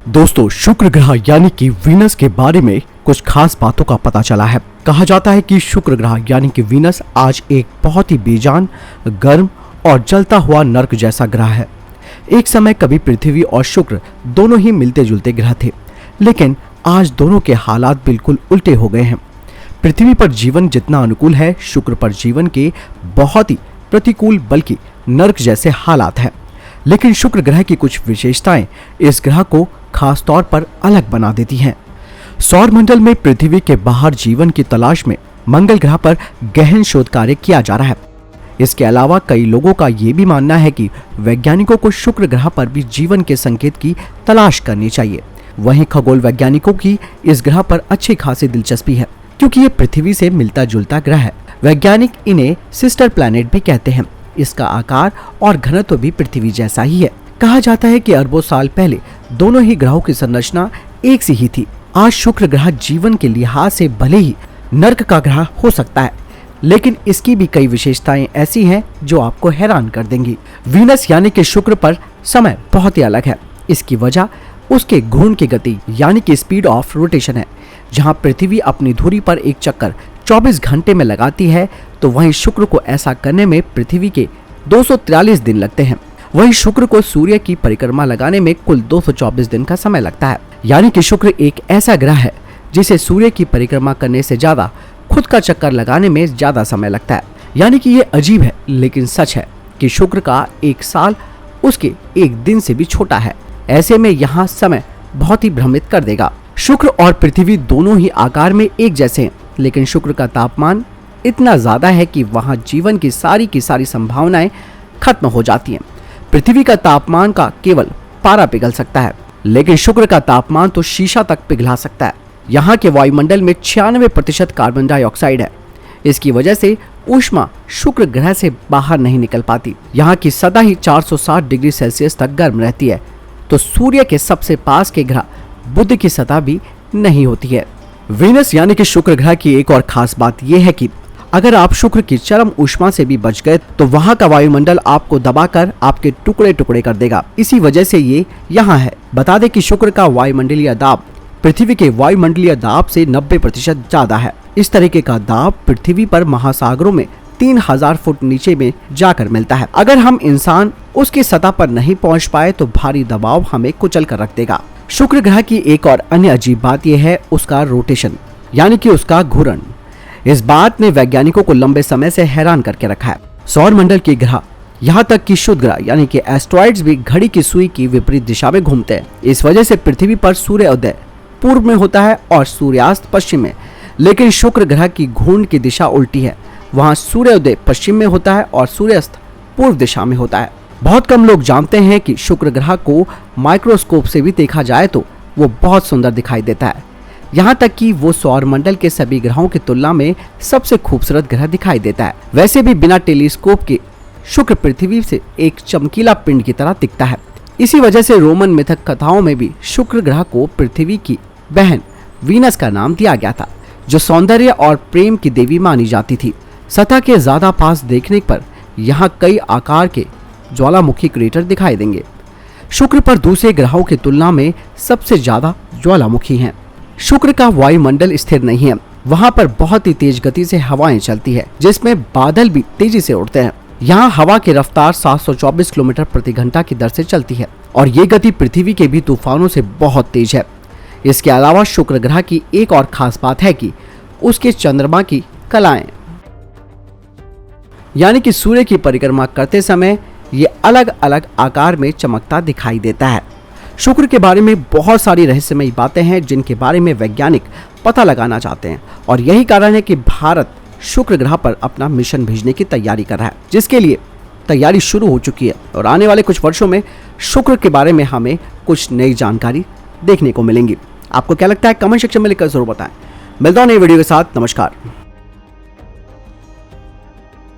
दोस्तों, शुक्र ग्रह यानी कि वीनस के बारे में कुछ खास बातों का पता चला है। कहा जाता है कि शुक्र ग्रह यानी कि वीनस आज एक बहुत ही बेजान, गर्म और जलता हुआ नर्क जैसा ग्रह है। एक समय कभी पृथ्वी और शुक्र दोनों ही मिलते जुलते ग्रह थे, लेकिन आज दोनों के हालात बिल्कुल उल्टे हो गए हैं। पृथ्वी पर जीवन जितना अनुकूल है, शुक्र पर जीवन के बहुत ही प्रतिकूल बल्कि नर्क जैसे हालात हैं। लेकिन शुक्र ग्रह की कुछ विशेषताएं इस ग्रह को खास तौर पर अलग बना देती हैं। सौर मंडल में पृथ्वी के बाहर जीवन की तलाश में मंगल ग्रह पर गहन शोध कार्य किया जा रहा है। इसके अलावा कई लोगों का ये भी मानना है कि वैज्ञानिकों को शुक्र ग्रह पर भी जीवन के संकेत की तलाश करनी चाहिए। वहीं खगोल वैज्ञानिकों की इस ग्रह पर अच्छी खासी दिलचस्पी है, क्योंकि ये पृथ्वी से मिलता जुलता ग्रह है। वैज्ञानिक इन्हें सिस्टर प्लैनेट भी कहते हैं। इसका आकार और घनत्व भी पृथ्वी जैसा ही है। कहा जाता है कि अरबों साल पहले दोनों ही ग्रहों की संरचना एक सी ही थी। आज शुक्र ग्रह जीवन के लिहाज से भले ही नर्क का ग्रह हो सकता है, लेकिन इसकी भी कई विशेषताएं ऐसी हैं जो आपको हैरान कर देंगी। वीनस यानी कि शुक्र पर समय बहुत ही अलग है। इसकी वजह उसके घूर्णन की गति यानी कि स्पीड ऑफ रोटेशन है। जहां पृथ्वी अपनी धुरी पर एक चक्कर 24 घंटे में लगाती है, तो वहीं शुक्र को ऐसा करने में पृथ्वी के 243 दिन लगते हैं। वहीं शुक्र को सूर्य की परिक्रमा लगाने में कुल 224 दिन का समय लगता है। यानी कि शुक्र एक ऐसा ग्रह है जिसे सूर्य की परिक्रमा करने से ज्यादा खुद का चक्कर लगाने में ज्यादा समय लगता है। यानी कि ये अजीब है, लेकिन सच है कि शुक्र का एक साल उसके एक दिन से भी छोटा है। ऐसे में यहाँ समय बहुत ही भ्रमित कर देगा। शुक्र और पृथ्वी दोनों ही आकार में एक जैसे हैं, लेकिन शुक्र का तापमान इतना ज्यादा है कि वहां जीवन की सारी संभावनाएं खत्म हो जाती हैं। पृथ्वी का तापमान का केवल पारा पिघल सकता है, लेकिन शुक्र का तापमान तो शीशा तक पिघला सकता है। यहाँ के वायुमंडल में 96% कार्बन डाइऑक्साइड है। इसकी वजह से ऊष्मा शुक्र ग्रह से बाहर नहीं निकल पाती। यहाँ की सतह ही 460 डिग्री सेल्सियस तक गर्म रहती है। तो सूर्य के सबसे पास के ग्रह बुध की सतह भी नहीं होती है। वीनस यानी कि शुक्र ग्रह की एक और खास बात यह है कि अगर आप शुक्र की चरम ऊष्मा से भी बच गए, तो वहां का वायुमंडल आपको दबाकर आपके टुकड़े टुकड़े कर देगा। इसी वजह से ये यहाँ है। बता दें कि शुक्र का वायुमंडलीय दाब पृथ्वी के वायुमंडलीय दाब से 90% ज्यादा है। इस तरीके का दाब पृथ्वी पर महासागरों में 3000 फुट नीचे में जाकर मिलता है। अगर हम इंसान उसकी सतह पर नहीं पहुंच पाए, तो भारी दबाव हमें कुचल कर रख देगा। शुक्र ग्रह की एक और अन्य अजीब बात यह है उसका रोटेशन यानी कि उसका घूर्णन। इस बात ने वैज्ञानिकों को लंबे समय से हैरान करके रखा है। सौर मंडल के ग्रह, यहाँ तक कि शुद्ध ग्रह यानी कि एस्ट्रॉइड्स भी घड़ी की सुई की विपरीत दिशा में घूमते हैं। इस वजह से पृथ्वी पर सूर्योदय पूर्व में होता है और सूर्यास्त पश्चिम में, लेकिन शुक्र ग्रह की घूर्णन की दिशा उल्टी है। वहाँ सूर्योदय पश्चिम में होता है और सूर्यास्त पूर्व दिशा में होता है। बहुत कम लोग जानते हैं कि शुक्र ग्रह को माइक्रोस्कोप से भी देखा जाए तो वो बहुत सुंदर दिखाई देता है। यहाँ तक कि वो सौर मंडल के सभी ग्रहों की तुलना में सबसे खूबसूरत ग्रह दिखाई देता है। वैसे भी बिना टेलीस्कोप के शुक्र पृथ्वी से एक चमकीला पिंड की तरह दिखता है। इसी वजह से रोमन मिथक कथाओं में भी शुक्र ग्रह को पृथ्वी की बहन वीनस का नाम दिया गया था, जो सौंदर्य और प्रेम की देवी मानी जाती थी। सतह के ज्यादा पास देखने पर यहाँ कई आकार के ज्वालामुखी क्रेटर दिखाई देंगे। शुक्र पर दूसरे ग्रहों की तुलना में सबसे ज्यादा ज्वालामुखी हैं। शुक्र का वायुमंडल स्थिर नहीं है। वहाँ पर बहुत ही तेज गति से हवाएं चलती है, जिसमें बादल भी तेजी से उड़ते हैं। यहाँ हवा की रफ्तार 724 किलोमीटर प्रति घंटा की दर से चलती है, और ये गति पृथ्वी के भी तूफानों से बहुत तेज है। इसके अलावा शुक्र ग्रह की एक और खास बात है कि उसके चंद्रमा की कलाएं, यानी कि सूर्य की परिक्रमा करते समय ये अलग अलग आकार में चमकता दिखाई देता है। शुक्र के बारे में बहुत सारी रहस्यमयी बातें हैं जिनके बारे में वैज्ञानिक पता लगाना चाहते हैं, और यही कारण है कि भारत शुक्र ग्रह पर अपना मिशन भेजने की तैयारी कर रहा है, जिसके लिए तैयारी शुरू हो चुकी है। और आने वाले कुछ वर्षों में शुक्र के बारे में हमें कुछ नई जानकारी देखने को मिलेंगी। आपको क्या लगता है? कमेंट सेक्शन में लिखकर जरूर बताएं। मिलता हूं नई वीडियो के साथ। नमस्कार।